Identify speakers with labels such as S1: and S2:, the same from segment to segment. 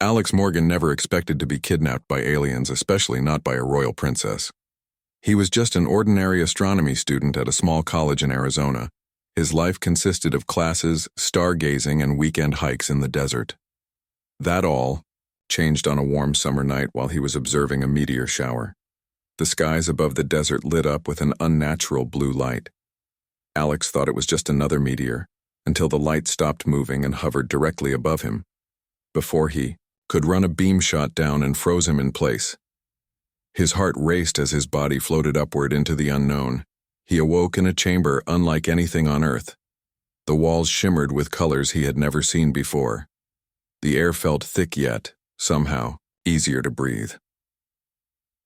S1: Alex Morgan never expected to be kidnapped by aliens, especially not by a royal princess. He was just an ordinary astronomy student at a small college in Arizona. His life consisted of classes, stargazing, and weekend hikes in the desert. That all changed on a warm summer night while he was observing a meteor shower. The skies above the desert lit up with an unnatural blue light. Alex thought it was just another meteor, until the light stopped moving and hovered directly above him, before he could run a beam shot down and froze him in place. His heart raced as his body floated upward into the unknown. He awoke in a chamber unlike anything on Earth. The walls shimmered with colors he had never seen before. The air felt thick yet, somehow, easier to breathe.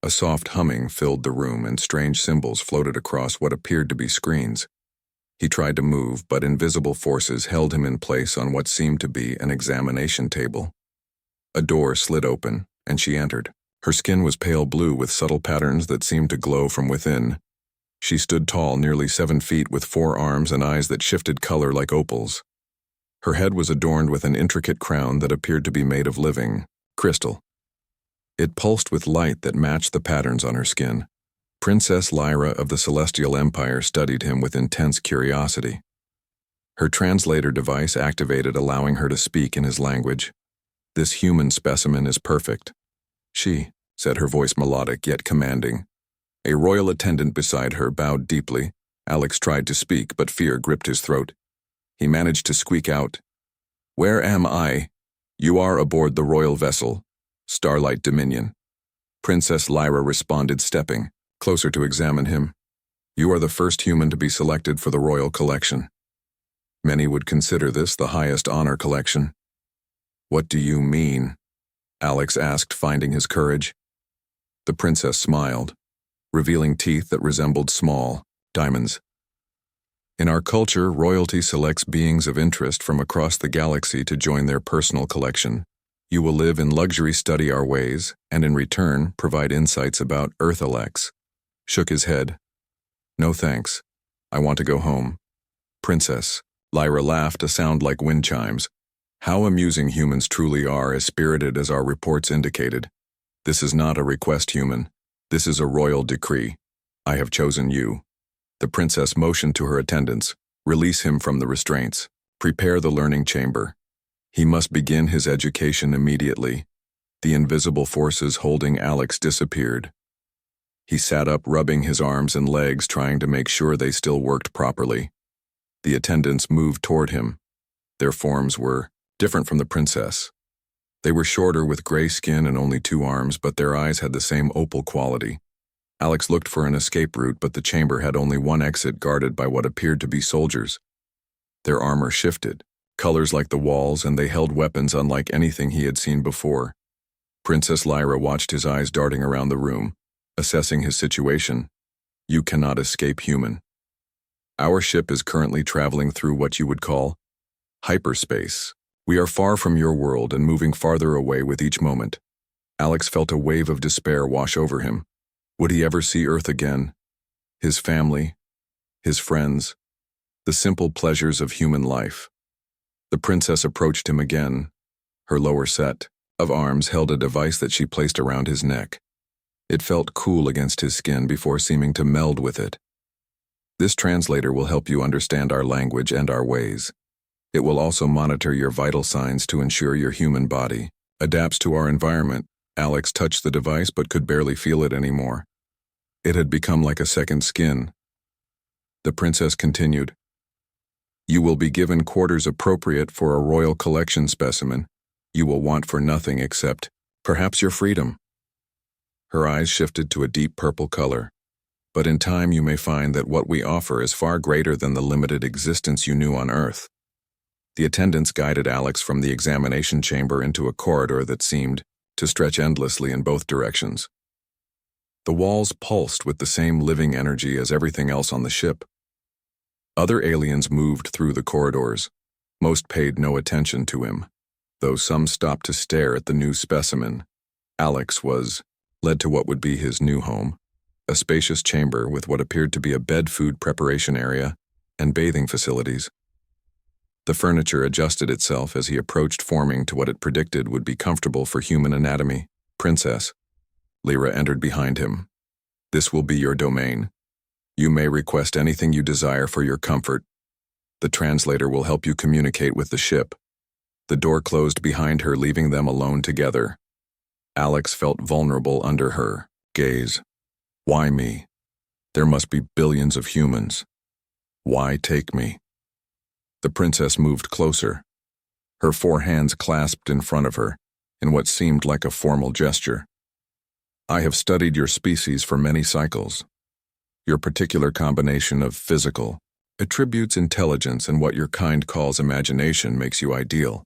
S1: A soft humming filled the room and strange symbols floated across what appeared to be screens. He tried to move, but invisible forces held him in place on what seemed to be an examination table. A door slid open, and she entered. Her skin was pale blue with subtle patterns that seemed to glow from within. She stood tall, nearly 7 feet, with 4 arms and eyes that shifted color like opals. Her head was adorned with an intricate crown that appeared to be made of living crystal. It pulsed with light that matched the patterns on her skin. Princess Lyra of the Celestial Empire studied him with intense curiosity. Her translator device activated, allowing her to speak in his language. "This human specimen is perfect," she said, her voice melodic yet commanding. A royal attendant beside her bowed deeply. Alex tried to speak, but fear gripped his throat. He managed to squeak out, "Where am I?" "You are aboard the royal vessel, Starlight Dominion." Princess Lyra responded, stepping closer to examine him. "You are the first human to be selected for the royal collection. Many would consider this the highest honor collection." "What do you mean?" Alex asked, finding his courage. The princess smiled, revealing teeth that resembled small diamonds. "In our culture, royalty selects beings of interest from across the galaxy to join their personal collection. You will live in luxury, study our ways, and in return, provide insights about Earth Alex." Shook his head. "No thanks. I want to go home." "Princess." Lyra laughed, a sound like wind chimes. "How amusing humans truly are, as spirited as our reports indicated. This is not a request, human. This is a royal decree. I have chosen you." The princess motioned to her attendants. "Release him from the restraints. Prepare the learning chamber. He must begin his education immediately." The invisible forces holding Alex disappeared. He sat up, rubbing his arms and legs, trying to make sure they still worked properly. The attendants moved toward him. Their forms were different from the princess. They were shorter with gray skin and only 2 arms, but their eyes had the same opal quality. Alex looked for an escape route, but the chamber had only one exit, guarded by what appeared to be soldiers. Their armor shifted, colors like the walls, and they held weapons unlike anything he had seen before. Princess Lyra watched his eyes darting around the room, assessing his situation. "You cannot escape, human. Our ship is currently traveling through what you would call hyperspace. We are far from your world and moving farther away with each moment." Alex felt a wave of despair wash over him. Would he ever see Earth again? His family? His friends? The simple pleasures of human life? The princess approached him again. Her lower set of arms held a device that she placed around his neck. It felt cool against his skin before seeming to meld with it. "This translator will help you understand our language and our ways. It will also monitor your vital signs to ensure your human body adapts to our environment." Alex touched the device but could barely feel it anymore. It had become like a second skin. The princess continued, "You will be given quarters appropriate for a royal collection specimen. You will want for nothing except, perhaps, your freedom." Her eyes shifted to a deep purple color. "But in time you may find that what we offer is far greater than the limited existence you knew on Earth." The attendants guided Alex from the examination chamber into a corridor that seemed to stretch endlessly in both directions. The walls pulsed with the same living energy as everything else on the ship. Other aliens moved through the corridors. Most paid no attention to him, though some stopped to stare at the new specimen. Alex was led to what would be his new home, a spacious chamber with what appeared to be a bed, food preparation area, and bathing facilities. The furniture adjusted itself as he approached, forming to what it predicted would be comfortable for human anatomy. Princess. Lyra entered behind him. This will be your domain. You may request anything you desire for your comfort. The translator will help you communicate with the ship. The door closed behind her, leaving them alone together. Alex felt vulnerable under her gaze. Why me? There must be billions of humans. Why take me? The princess moved closer. Her 4 hands clasped in front of her, in what seemed like a formal gesture. I have studied your species for many cycles. Your particular combination of physical attributes, intelligence, and what your kind calls imagination makes you ideal.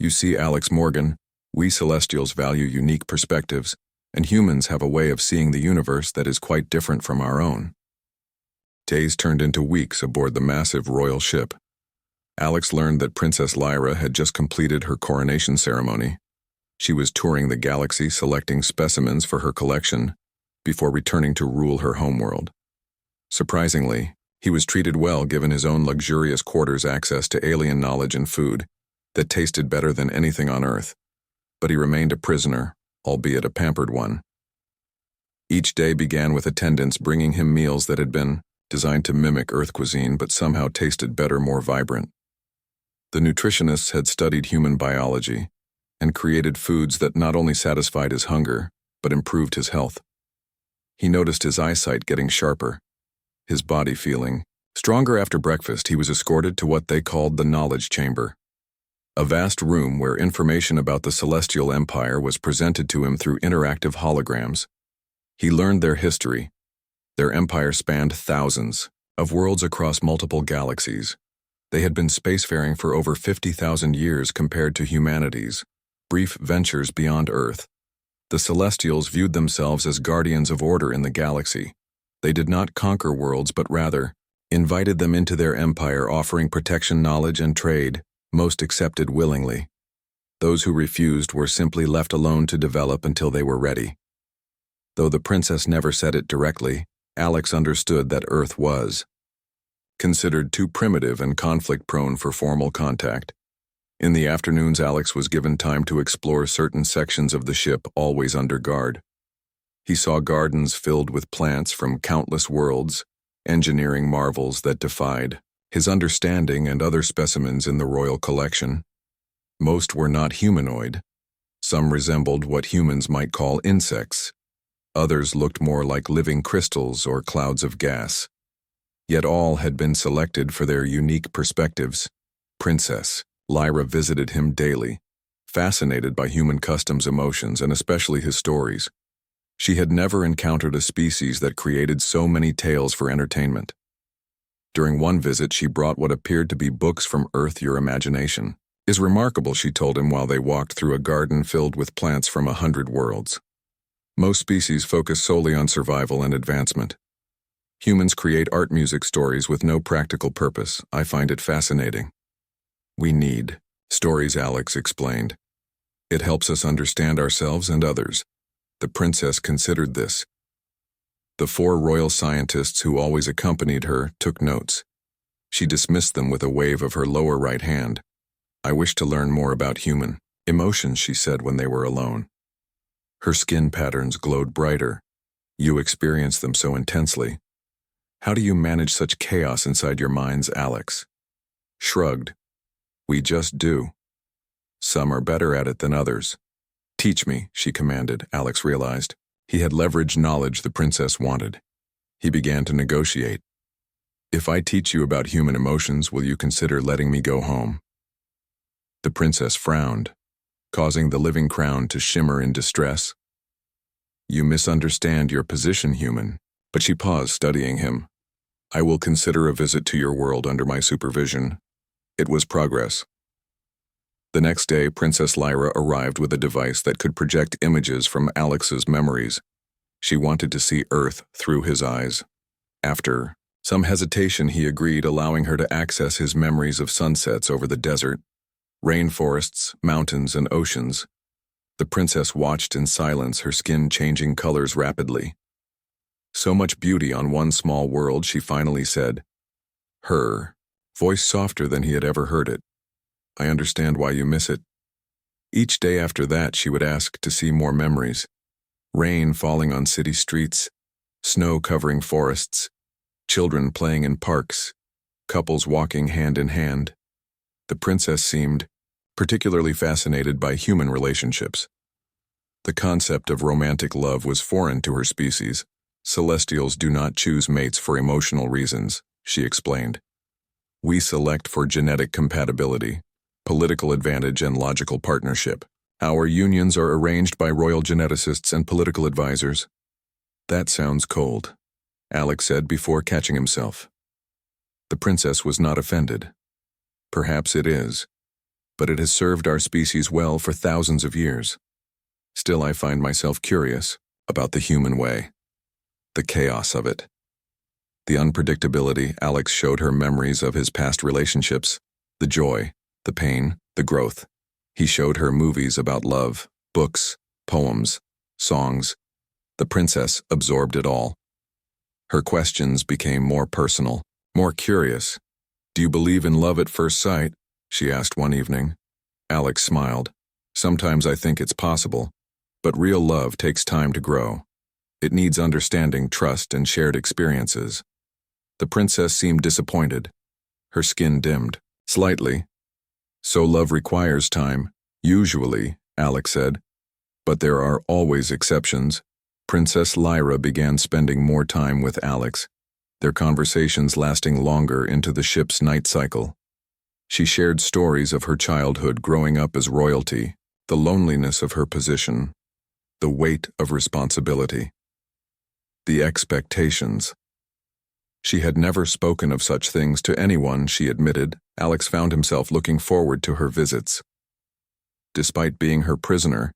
S1: You see, Alex Morgan, we Celestials value unique perspectives, and humans have a way of seeing the universe that is quite different from our own. Days turned into weeks aboard the massive royal ship. Alex learned that Princess Lyra had just completed her coronation ceremony. She was touring the galaxy, selecting specimens for her collection before returning to rule her homeworld. Surprisingly, he was treated well, given his own luxurious quarters, access to alien knowledge and food that tasted better than anything on Earth. But he remained a prisoner, albeit a pampered one. Each day began with attendants bringing him meals that had been designed to mimic Earth cuisine but somehow tasted better, more vibrant. The nutritionists had studied human biology and created foods that not only satisfied his hunger but improved his health. He noticed his eyesight getting sharper, his body feeling stronger. After breakfast, he was escorted to what they called the Knowledge Chamber, a vast room where information about the Celestial Empire was presented to him through interactive holograms. He learned their history. Their empire spanned thousands of worlds across multiple galaxies. They had been spacefaring for over 50,000 years compared to humanity's brief ventures beyond Earth. The Celestials viewed themselves as guardians of order in the galaxy. They did not conquer worlds, but rather invited them into their empire, offering protection, knowledge, and trade. Most accepted willingly. Those who refused were simply left alone to develop until they were ready. Though the princess never said it directly, Alex understood that Earth was considered too primitive and conflict-prone for formal contact. In the afternoons, Alex was given time to explore certain sections of the ship, always under guard. He saw gardens filled with plants from countless worlds, engineering marvels that defied his understanding, and other specimens in the royal collection. Most were not humanoid. Some resembled what humans might call insects. Others looked more like living crystals or clouds of gas. Yet all had been selected for their unique perspectives. Princess Lyra visited him daily, fascinated by human customs, emotions, and especially his stories. She had never encountered a species that created so many tales for entertainment. During one visit, she brought what appeared to be books from Earth. Your imagination is remarkable, she told him while they walked through a garden filled with plants from 100 worlds. Most species focus solely on survival and advancement. Humans create art, music, stories with no practical purpose. I find it fascinating. We need stories, Alex explained. It helps us understand ourselves and others. The princess considered this. The 4 royal scientists who always accompanied her took notes. She dismissed them with a wave of her lower right hand. I wish to learn more about human emotions, she said when they were alone. Her skin patterns glowed brighter. You experience them so intensely. How do you manage such chaos inside your minds? Alex shrugged. We just do. Some are better at it than others. Teach me, she commanded. Alex realized he had leveraged knowledge the princess wanted. He began to negotiate. If I teach you about human emotions, will you consider letting me go home? The princess frowned, causing the living crown to shimmer in distress. You misunderstand your position, human. But she paused, studying him. I will consider a visit to your world under my supervision. It was progress. The next day, Princess Lyra arrived with a device that could project images from Alex's memories. She wanted to see Earth through his eyes. After some hesitation, he agreed, allowing her to access his memories of sunsets over the desert, rainforests, mountains, and oceans. The princess watched in silence, her skin changing colors rapidly. So much beauty on one small world, she finally said. Her voice softer than he had ever heard it. "I understand why you miss it." Each day after that, she would ask to see more memories. Rain falling on city streets, snow covering forests, children playing in parks, couples walking hand in hand. The princess seemed particularly fascinated by human relationships. The concept of romantic love was foreign to her species. "Celestials do not choose mates for emotional reasons," she explained. "We select for genetic compatibility, political advantage, and logical partnership. Our unions are arranged by royal geneticists and political advisors." "That sounds cold," Alex said before catching himself. The princess was not offended. "Perhaps it is, but it has served our species well for thousands of years. Still, I find myself curious about the human way, the chaos of it." The unpredictability. Alex showed her memories of his past relationships, the joy, the pain, the growth. He showed her movies about love, books, poems, songs. The princess absorbed it all. Her questions became more personal, more curious. "Do you believe in love at first sight?" she asked one evening. Alex smiled. "Sometimes I think it's possible, but real love takes time to grow. It needs understanding, trust, and shared experiences." The princess seemed disappointed. Her skin dimmed slightly. "So love requires time, usually," Alex said. "But there are always exceptions." Princess Lyra began spending more time with Alex, their conversations lasting longer into the ship's night cycle. She shared stories of her childhood growing up as royalty, the loneliness of her position, the weight of responsibility, the expectations. She had never spoken of such things to anyone, she admitted. Alex found himself looking forward to her visits. Despite being her prisoner,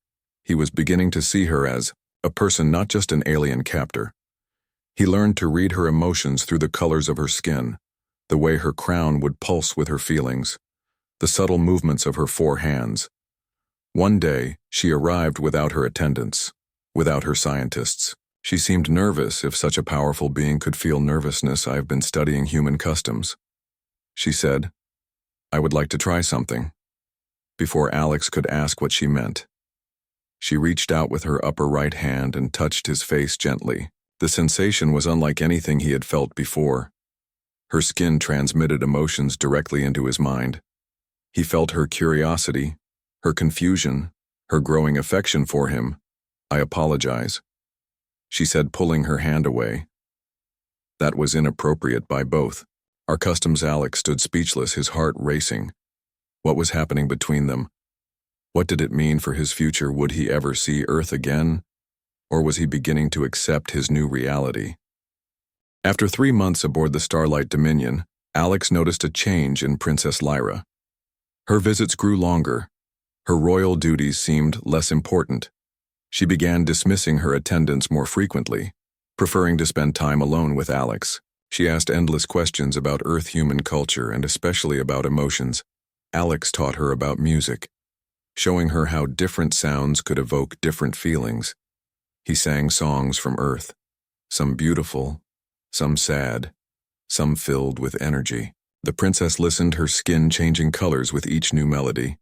S1: he was beginning to see her as a person, not just an alien captor. He learned to read her emotions through the colors of her skin, the way her crown would pulse with her feelings, the subtle movements of her 4 hands. One day, she arrived without her attendants, without her scientists. She seemed nervous. "If such a powerful being could feel nervousness, I've been studying human customs," she said. "I would like to try something." Before Alex could ask what she meant, she reached out with her upper right hand and touched his face gently. The sensation was unlike anything he had felt before. Her skin transmitted emotions directly into his mind. He felt her curiosity, her confusion, her growing affection for him. "I apologize," she said, pulling her hand away. That was inappropriate by both. Our customs. Alex stood speechless, his heart racing. What was happening between them? What did it mean for his future? Would he ever see Earth again? Or was he beginning to accept his new reality? After 3 months aboard the Starlight Dominion, Alex noticed a change in Princess Lyra. Her visits grew longer. Her royal duties seemed less important. She began dismissing her attendants more frequently, preferring to spend time alone with Alex. She asked endless questions about Earth-human culture and especially about emotions. Alex taught her about music, showing her how different sounds could evoke different feelings. He sang songs from Earth, some beautiful, some sad, some filled with energy. The princess listened, her skin changing colors with each new melody.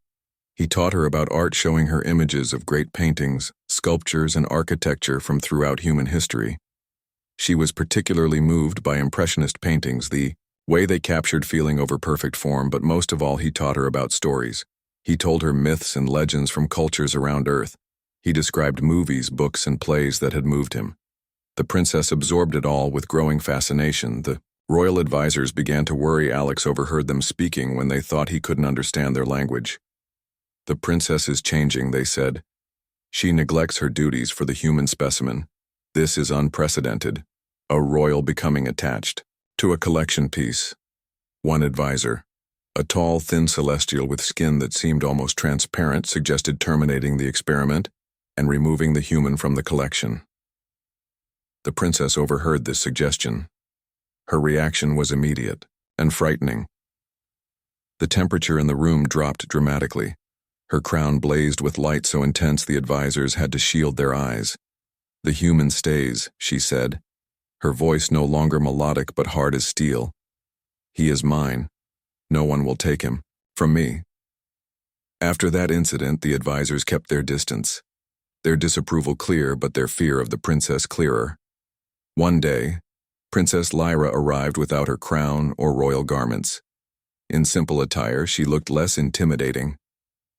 S1: He taught her about art, showing her images of great paintings, sculptures, and architecture from throughout human history. She was particularly moved by Impressionist paintings, the way they captured feeling over perfect form, but most of all, he taught her about stories. He told her myths and legends from cultures around Earth. He described movies, books, and plays that had moved him. The princess absorbed it all with growing fascination. The royal advisors began to worry. Alex overheard them speaking when they thought he couldn't understand their language. "The princess is changing," they said. "She neglects her duties for the human specimen. This is unprecedented." A royal becoming attached to a collection piece. One advisor, a tall, thin celestial with skin that seemed almost transparent, suggested terminating the experiment and removing the human from the collection. The princess overheard this suggestion. Her reaction was immediate and frightening. The temperature in the room dropped dramatically. Her crown blazed with light so intense the advisors had to shield their eyes. "The human stays," she said, her voice no longer melodic but hard as steel. "He is mine. No one will take him. From me. After that incident, the advisors kept their distance. Their disapproval clear, but their fear of the princess clearer. One day, Princess Lyra arrived without her crown or royal garments. In simple attire, she looked less intimidating,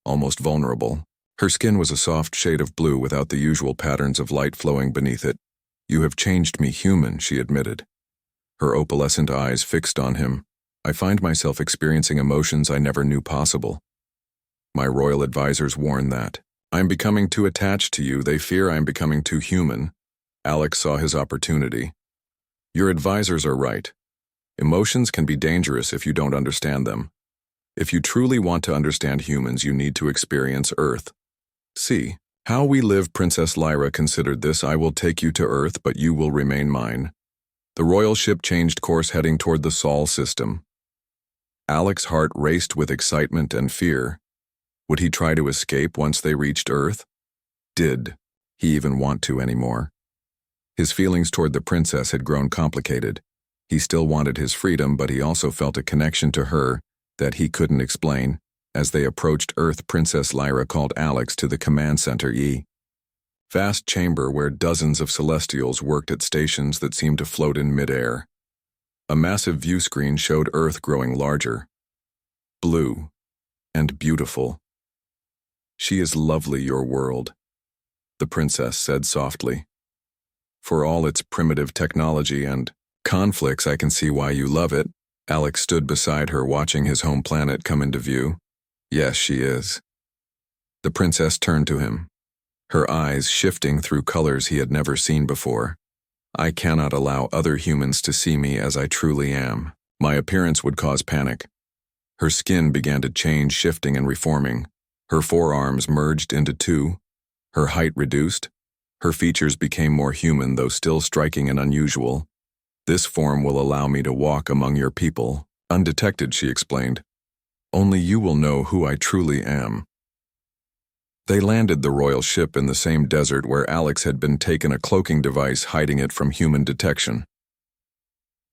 S1: almost vulnerable. Her skin was a soft shade of blue without the usual patterns of light flowing beneath it. "You have changed me human," she admitted. Her opalescent eyes fixed on him. "I find myself experiencing emotions I never knew possible. My royal advisors warn that. I'm becoming too attached to you. They fear I'm becoming too human." Alex saw his opportunity. "Your advisors are right. Emotions can be dangerous if you don't understand them. If you truly want to understand humans, you need to experience Earth. See how we live." Princess Lyra considered this. "I will take you to Earth, but you will remain mine." The royal ship changed course, heading toward the Sol system. Alex's heart raced with excitement and fear. Would he try to escape once they reached Earth? Did he even want to anymore? His feelings toward the princess had grown complicated. He still wanted his freedom, but he also felt a connection to her that he couldn't explain. As they approached Earth, Princess Lyra called Alex to the command center vast chamber where dozens of celestials worked at stations that seemed to float in midair. A massive view screen showed Earth growing larger, blue, and beautiful. "She is lovely, your world," the princess said softly. "For all its primitive technology and conflicts, I can see why you love it." Alex stood beside her, watching his home planet come into view. "Yes, she is." The princess turned to him, her eyes shifting through colors he had never seen before. "I cannot allow other humans to see me as I truly am. My appearance would cause panic." Her skin began to change, shifting and reforming. Her forearms merged into two, her height reduced. Her features became more human, though still striking and unusual. "This form will allow me to walk among your people, undetected," she explained. "Only you will know who I truly am." They landed the royal ship in the same desert where Alex had been taken, a cloaking device hiding it from human detection.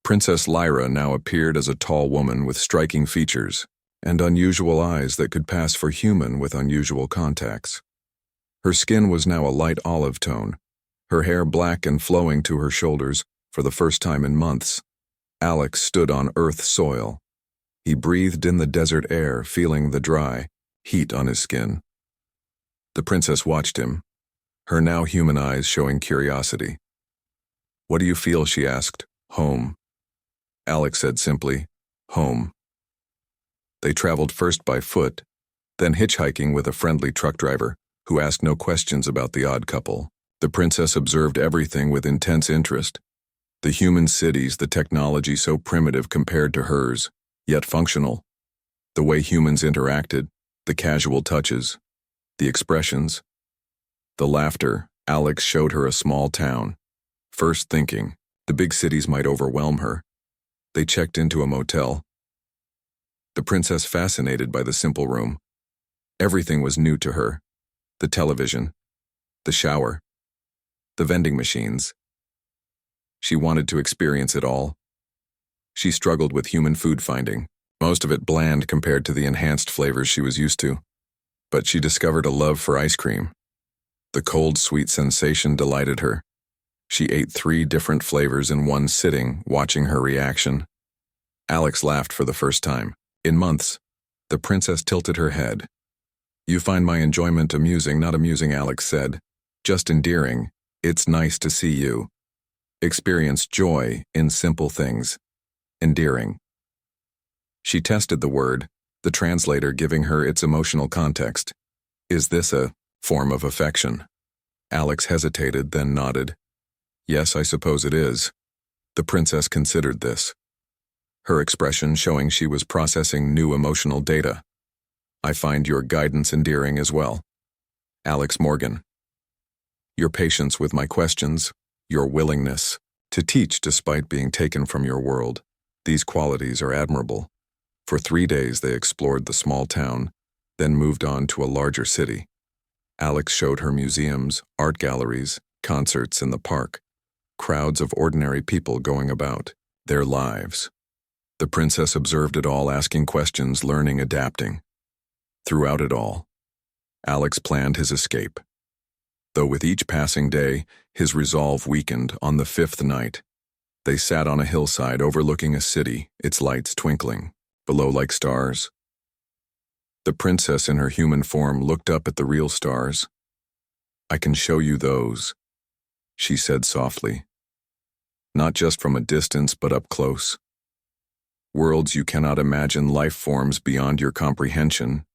S1: Princess Lyra now appeared as a tall woman with striking features and unusual eyes that could pass for human with unusual contacts. Her skin was now a light olive tone, her hair black and flowing to her shoulders for the first time in months. Alex stood on Earth soil. He breathed in the desert air, feeling the dry heat on his skin. The princess watched him, her now human eyes showing curiosity. "What do you feel?" she asked. "Home." Alex said simply, "Home." They traveled first by foot, then hitchhiking with a friendly truck driver who asked no questions about the odd couple. The princess observed everything with intense interest. The human cities, the technology so primitive compared to hers, yet functional. The way humans interacted, the casual touches, the expressions, the laughter. Alex showed her a small town. First thinking, the big cities might overwhelm her. They checked into a motel. The princess fascinated by the simple room. Everything was new to her. The television, the shower, the vending machines. She wanted to experience it all. She struggled with human food finding, most of it bland compared to the enhanced flavors she was used to. But she discovered a love for ice cream. The cold, sweet sensation delighted her. She ate 3 different flavors in one sitting, watching her reaction. Alex laughed for the first time in months. The princess tilted her head. "You find my enjoyment amusing?" "Not amusing," Alex said. "Just endearing. It's nice to see you experience joy in simple things. Endearing." She tested the word, the translator giving her its emotional context. "Is this a form of affection?" Alex hesitated, then nodded. "Yes, I suppose it is." The princess considered this, her expression showing she was processing new emotional data. "I find your guidance endearing as well." Alex Morgan. "Your patience with my questions, your willingness to teach despite being taken from your world. These qualities are admirable." For 3 days they explored the small town, then moved on to a larger city. Alex showed her museums, art galleries, concerts in the park, crowds of ordinary people going about their lives. The princess observed it all, asking questions, learning, adapting. Throughout it all, Alex planned his escape. Though with each passing day, his resolve weakened. On the fifth night, they sat on a hillside overlooking a city, its lights twinkling, below like stars. The princess in her human form looked up at the real stars. "I can show you those," she said softly. "Not just from a distance, but up close. Worlds you cannot imagine, life forms beyond your comprehension.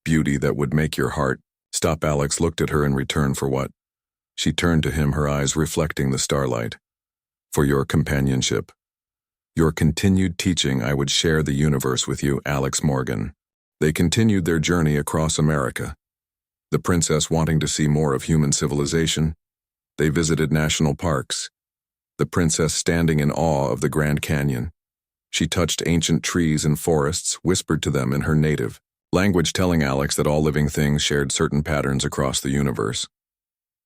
S1: Beauty that would make your heart stop." Alex looked at her in return for what? She turned to him, her eyes reflecting the starlight. "For your companionship. Your continued teaching. I would share the universe with you, Alex Morgan." They continued their journey across America, the princess wanting to see more of human civilization. They visited national parks, the princess standing in awe of the Grand Canyon. She touched ancient trees and forests, whispered to them in her native language, telling Alex that all living things shared certain patterns across the universe.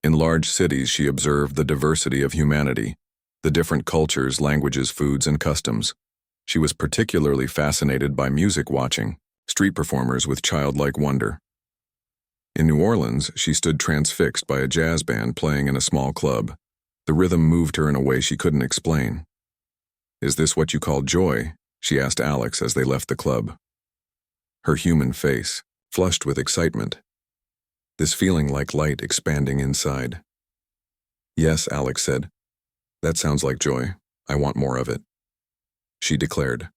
S1: In large cities, she observed the diversity of humanity, the different cultures, languages, foods, and customs. She was particularly fascinated by music watching, street performers with childlike wonder. In New Orleans, she stood transfixed by a jazz band playing in a small club. The rhythm moved her in a way she couldn't explain. "Is this what you call joy?" she asked Alex as they left the club. Her human face flushed with excitement, this feeling like light expanding inside. "Yes," Alex said. "That sounds like joy. I want more of it," she declared.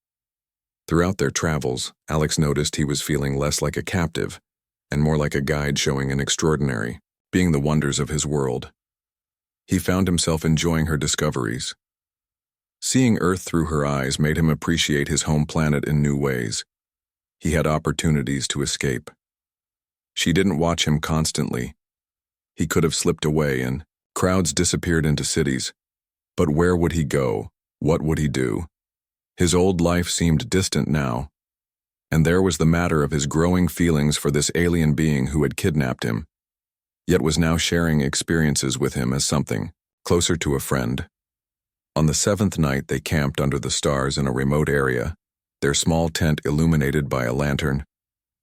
S1: Throughout their travels, Alex noticed he was feeling less like a captive and more like a guide showing an extraordinary, being the wonders of his world. He found himself enjoying her discoveries. Seeing Earth through her eyes made him appreciate his home planet in new ways. He had opportunities to escape. She didn't watch him constantly. He could have slipped away and crowds disappeared into cities. But where would he go? What would he do? His old life seemed distant now. And there was the matter of his growing feelings for this alien being who had kidnapped him, yet was now sharing experiences with him as something closer to a friend. On the seventh night, they camped under the stars in a remote area, their small tent illuminated by a lantern.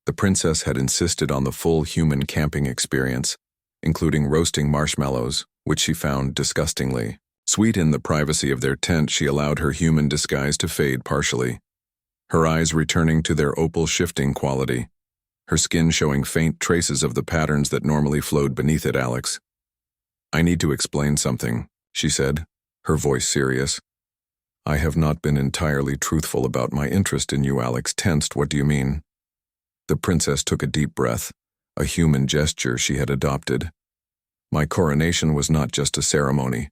S1: The princess had insisted on the full human camping experience, including roasting marshmallows, which she found disgustingly sweet. In the privacy of their tent, she allowed her human disguise to fade partially, her eyes returning to their opal shifting quality, her skin showing faint traces of the patterns that normally flowed beneath it. "Alex, I need to explain something," she said, her voice serious. "I have not been entirely truthful about my interest in you." Alex tensed. "What do you mean?" The princess took a deep breath, a human gesture she had adopted. "My coronation was not just a ceremony.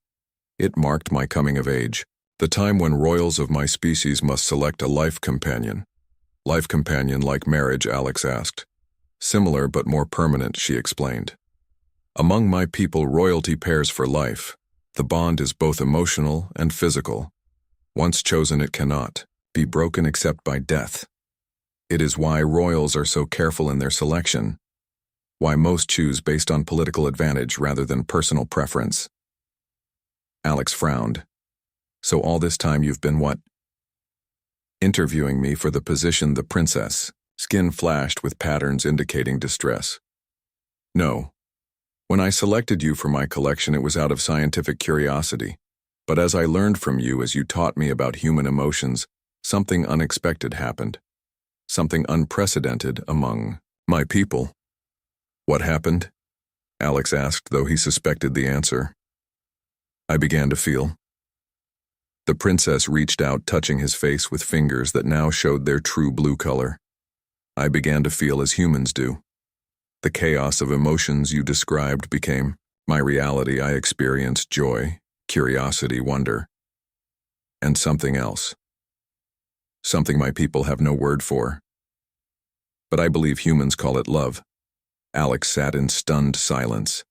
S1: It marked my coming of age, the time when royals of my species must select a life companion." "Life companion like marriage?" Alex asked. "Similar but more permanent," she explained. "Among my people, royalty pairs for life. The bond is both emotional and physical. Once chosen, it cannot be broken except by death. It is why royals are so careful in their selection, why most choose based on political advantage rather than personal preference." Alex frowned. "So all this time you've been what?" "Interviewing me for the position." The princess' skin flashed with patterns indicating distress. "No. When I selected you for my collection, it was out of scientific curiosity. But as I learned from you, as you taught me about human emotions, something unexpected happened. Something unprecedented among my people." "What happened?" Alex asked, though he suspected the answer. "I began to feel." The princess reached out, touching his face with fingers that now showed their true blue color. "I began to feel as humans do. The chaos of emotions you described became my reality. I experienced joy, curiosity, wonder, and something else. Something my people have no word for. But I believe humans call it love." Alex sat in stunned silence.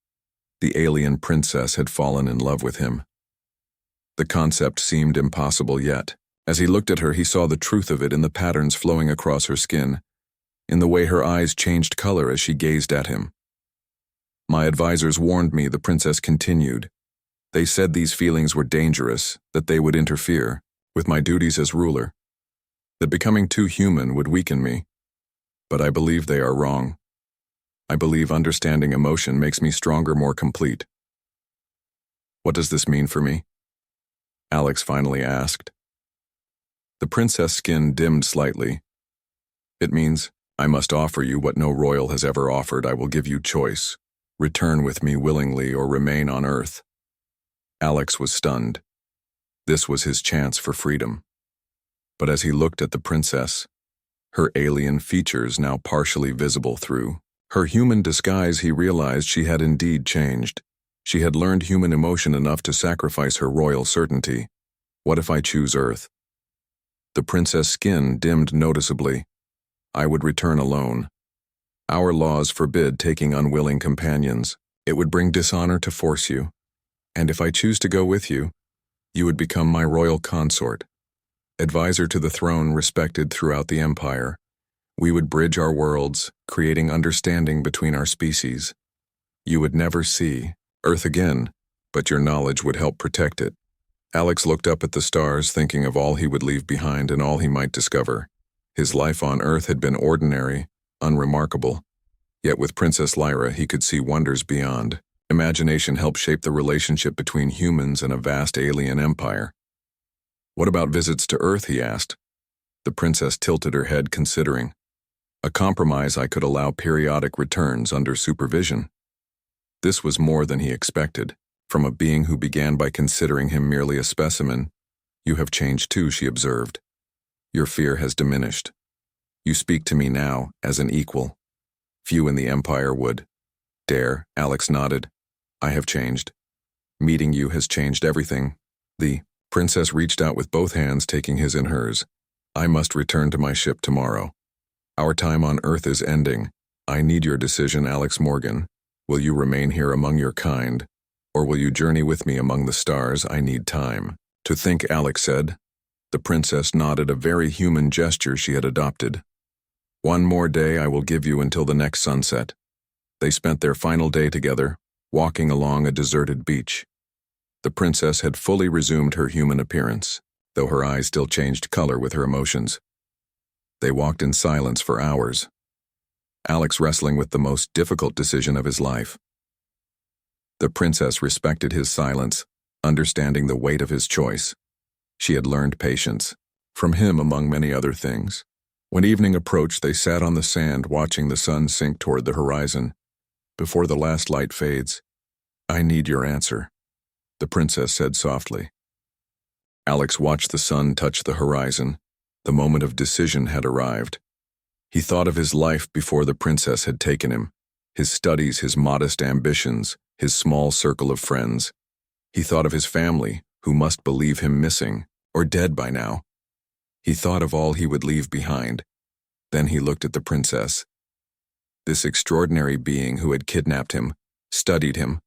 S1: The alien princess had fallen in love with him. The concept seemed impossible, yet as he looked at her, he saw the truth of it in the patterns flowing across her skin, in the way her eyes changed color as she gazed at him. "My advisors warned me," the princess continued. "They said these feelings were dangerous, that they would interfere with my duties as ruler. that becoming too human would weaken me. But I believe they are wrong. I believe understanding emotion makes me stronger, more complete. What does this mean for me? Alex finally asked. The princess' skin dimmed slightly. It means, I must offer you what no royal has ever offered. I will give you choice. Return with me willingly or remain on Earth. Alex was stunned. This was his chance for freedom. But as he looked at the princess, her alien features now partially visible through her human disguise, he realized she had indeed changed. She had learned human emotion enough to sacrifice her royal certainty. What if I choose Earth? The princess' skin dimmed noticeably. I would return alone. Our laws forbid taking unwilling companions. It would bring dishonor to force you. And if I choose to go with you, you would become my royal consort, advisor to the throne respected throughout the empire. We would bridge our worlds, creating understanding between our species. You would never see Earth again, but your knowledge would help protect it. Alex looked up at the stars, thinking of all he would leave behind and all he might discover. His life on Earth had been ordinary, unremarkable. Yet with Princess Lyra, he could see wonders beyond. Imagination helped shape the relationship between humans and a vast alien empire. What about visits to Earth, he asked. The princess tilted her head, considering. A compromise: I could allow periodic returns under supervision. This was more than he expected. From a being who began by considering him merely a specimen. You have changed too, she observed. Your fear has diminished. You speak to me now as an equal. Few in the Empire would dare. Alex nodded. I have changed. Meeting you has changed everything. The princess reached out with both hands, taking his in hers. I must return to my ship tomorrow. Our time on Earth is ending. I need your decision, Alex Morgan. Will you remain here among your kind, or will you journey with me among the stars? I need time to think, Alex said. The princess nodded, a very human gesture she had adopted. One more day I will give you until the next sunset. They spent their final day together, walking along a deserted beach. The princess had fully resumed her human appearance, though her eyes still changed color with her emotions. They walked in silence for hours, Alex wrestling with the most difficult decision of his life. The princess respected his silence, understanding the weight of his choice. She had learned patience, from him among many other things. When evening approached, they sat on the sand watching the sun sink toward the horizon. Before the last light fades, I need your answer, the princess said softly. Alex watched the sun touch the horizon. The moment of decision had arrived. He thought of his life before the princess had taken him, his studies, his modest ambitions, his small circle of friends. He thought of his family, who must believe him missing, or dead by now. He thought of all he would leave behind. Then he looked at the princess. This extraordinary being who had kidnapped him, studied him,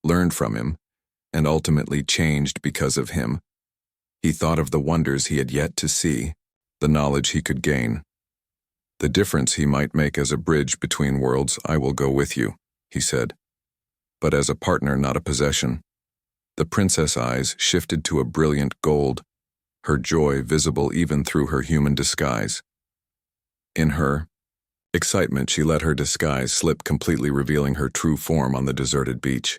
S1: learned from him, and ultimately changed because of him. He thought of the wonders he had yet to see, the knowledge he could gain. The difference he might make as a bridge between worlds. I will go with you, he said. But as a partner, not a possession. The princess' eyes shifted to a brilliant gold, her joy visible even through her human disguise. In her excitement, she let her disguise slip, completely revealing her true form on the deserted beach.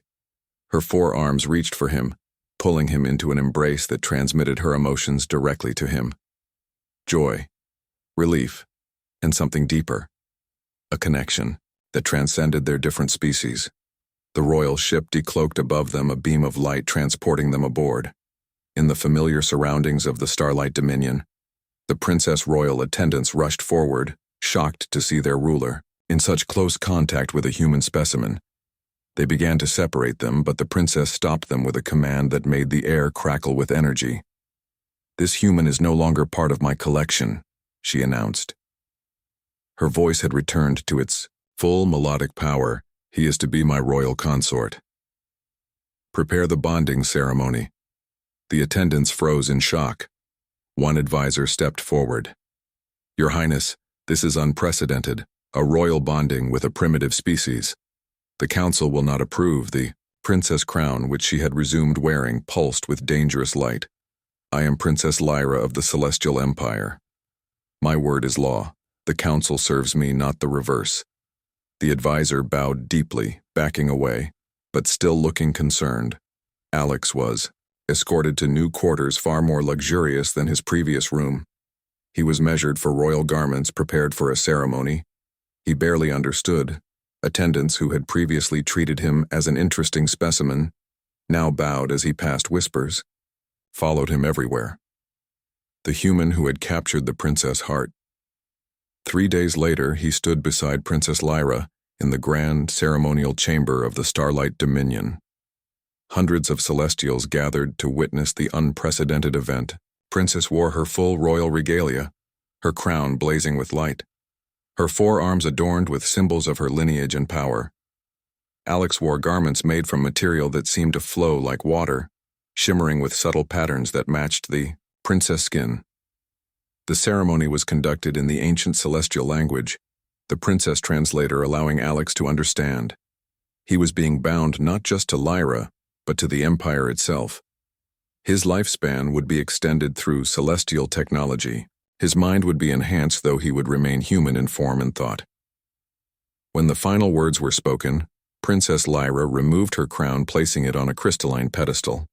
S1: Her forearms reached for him, pulling him into an embrace that transmitted her emotions directly to him. Joy, relief, and something deeper. A connection that transcended their different species. The royal ship decloaked above them, a beam of light transporting them aboard. In the familiar surroundings of the Starlight Dominion, the princess royal attendants rushed forward, shocked to see their ruler in such close contact with a human specimen. They began to separate them, but the princess stopped them with a command that made the air crackle with energy. This human is no longer part of my collection, she announced. Her voice had returned to its full melodic power. He is to be my royal consort. Prepare the bonding ceremony. The attendants froze in shock. One advisor stepped forward. Your Highness, this is unprecedented, a royal bonding with a primitive species. The council will not approve. The princess crown, which she had resumed wearing, pulsed with dangerous light. I am Princess Lyra of the Celestial Empire. My word is law. The council serves me, not the reverse. The advisor bowed deeply, backing away, but still looking concerned. Alex was escorted to new quarters far more luxurious than his previous room. He was measured for royal garments prepared for a ceremony. He barely understood. Attendants who had previously treated him as an interesting specimen now bowed as he passed whispers, followed him everywhere. The human who had captured the princess' heart. 3 days later, he stood beside Princess Lyra in the grand ceremonial chamber of the Starlight Dominion. Hundreds of celestials gathered to witness the unprecedented event. Princess wore her full royal regalia, her crown blazing with light, her forearms adorned with symbols of her lineage and power. Alex wore garments made from material that seemed to flow like water, shimmering with subtle patterns that matched the princess skin. The ceremony was conducted in the ancient celestial language, the princess translator allowing Alex to understand. He was being bound not just to Lyra, but to the empire itself. His lifespan would be extended through celestial technology. His mind would be enhanced, though he would remain human in form and thought. When the final words were spoken, Princess Lyra removed her crown, placing it on a crystalline pedestal.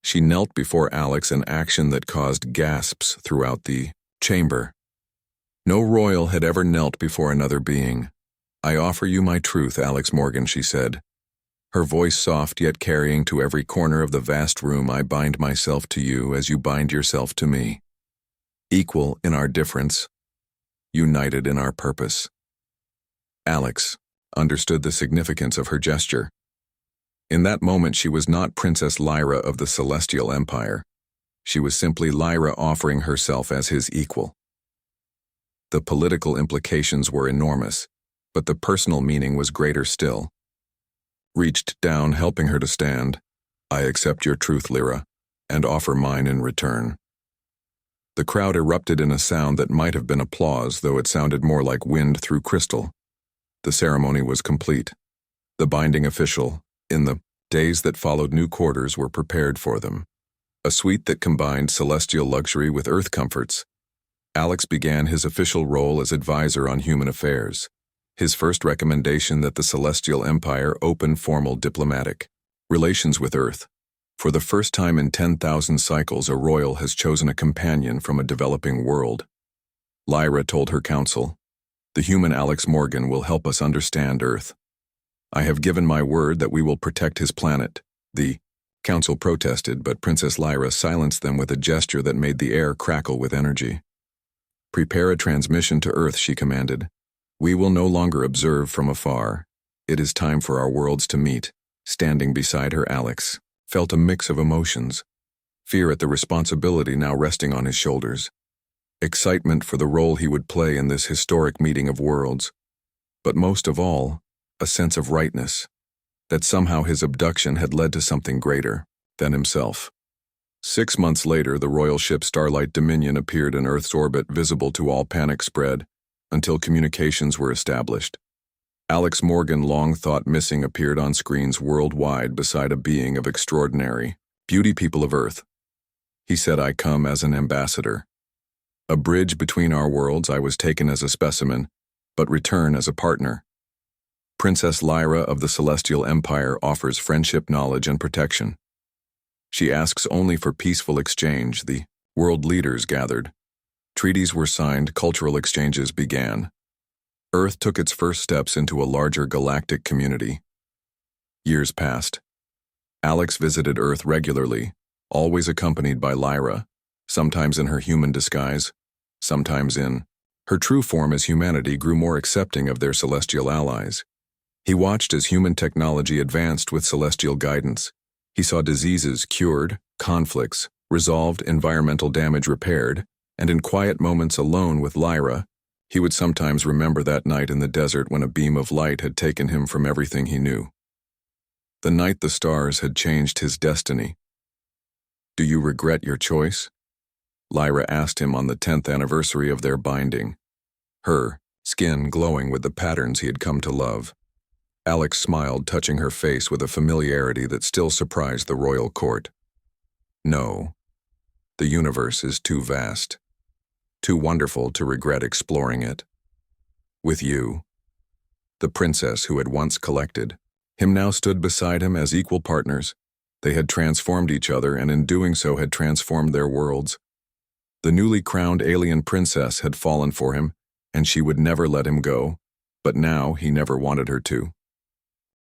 S1: She knelt before Alex, an action that caused gasps throughout the chamber. No royal had ever knelt before another being. "I offer you my truth, Alex Morgan," she said, her voice soft yet carrying to every corner of the vast room. "I bind myself to you as you bind yourself to me. Equal in our difference, united in our purpose." Alex understood the significance of her gesture. In that moment, she was not Princess Lyra of the Celestial Empire. She was simply Lyra offering herself as his equal. The political implications were enormous, but the personal meaning was greater still. Reached down, helping her to stand. "I accept your truth, Lyra, and offer mine in return." The crowd erupted in a sound that might have been applause, though it sounded more like wind through crystal. The ceremony was complete. The binding official, in the days that followed, new quarters were prepared for them. A suite that combined celestial luxury with earth comforts. Alex began his official role as advisor on human affairs. His first recommendation that the Celestial Empire open formal diplomatic relations with Earth. For the first time in 10,000 cycles, a royal has chosen a companion from a developing world. Lyra told her council, "The human Alex Morgan will help us understand Earth. I have given my word that we will protect his planet." The council protested, but Princess Lyra silenced them with a gesture that made the air crackle with energy. "Prepare a transmission to Earth," she commanded. "We will no longer observe from afar. It is time for our worlds to meet." Standing beside her, Alex felt a mix of emotions. Fear at the responsibility now resting on his shoulders. Excitement for the role he would play in this historic meeting of worlds. But most of all, a sense of rightness, that somehow his abduction had led to something greater than himself. 6 months later, the royal ship Starlight Dominion appeared in Earth's orbit, visible to all. Panic spread until communications were established. Alex Morgan, long thought missing, appeared on screens worldwide beside a being of extraordinary beauty. "People of Earth," he said, "I come as an ambassador. A bridge between our worlds. I was taken as a specimen, but return as a partner. Princess Lyra of the Celestial Empire offers friendship, knowledge, and protection. She asks only for peaceful exchange." The world leaders gathered. Treaties were signed, cultural exchanges began. Earth took its first steps into a larger galactic community. Years passed. Alex visited Earth regularly, always accompanied by Lyra, sometimes in her human disguise, sometimes in her true form, as humanity grew more accepting of their celestial allies. He watched as human technology advanced with celestial guidance. He saw diseases cured, conflicts resolved, environmental damage repaired, and in quiet moments alone with Lyra, he would sometimes remember that night in the desert when a beam of light had taken him from everything he knew. The night the stars had changed his destiny. "Do you regret your choice?" Lyra asked him on the 10th anniversary of their binding, her skin glowing with the patterns he had come to love. Alex smiled, touching her face with a familiarity that still surprised the royal court. "No. The universe is too vast. too wonderful to regret exploring it. With you, the princess who had once collected, him now stood beside him as equal partners. They had transformed each other and in doing so had transformed their worlds. The newly crowned alien princess had fallen for him, and she would never let him go, but now he never wanted her to.